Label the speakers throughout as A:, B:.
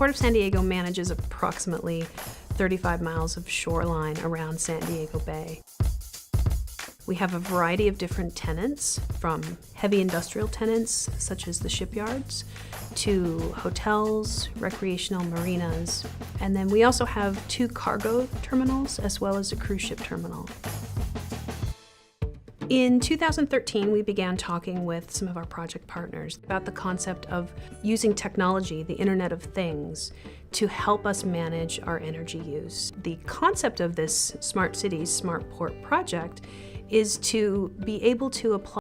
A: Port of San Diego manages approximately 35 miles of shoreline around San Diego Bay. We have a variety of different tenants, from heavy industrial tenants, such as the shipyards, to hotels, recreational marinas, and then we also have 2 cargo terminals as well as a cruise ship terminal. In 2013, we began talking with some of our project partners about the concept of using technology, the Internet of Things, to help us manage our energy use. The concept of this Smart Cities, Smart Port project is to be able to apply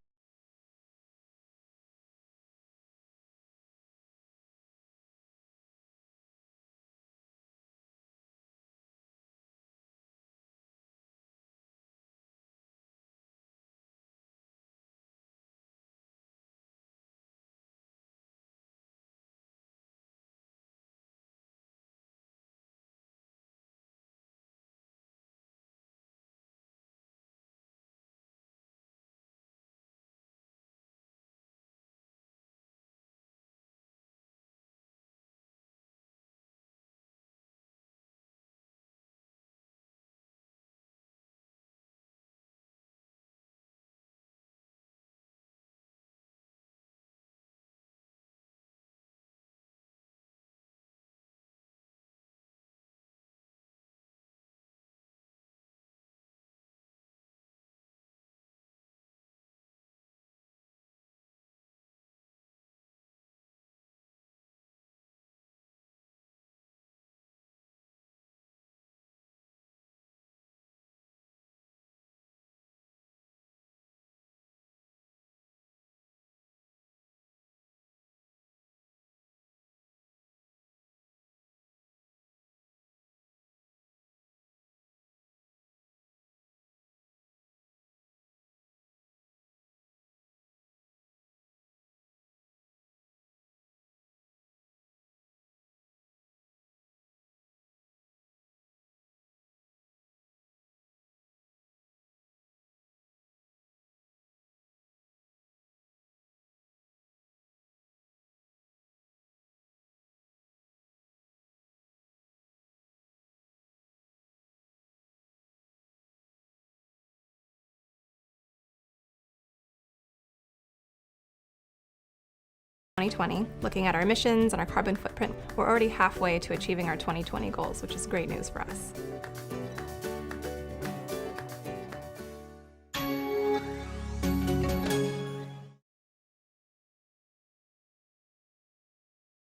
B: looking at our emissions and our carbon footprint, we're already halfway to achieving our 2020 goals, which is great news for us.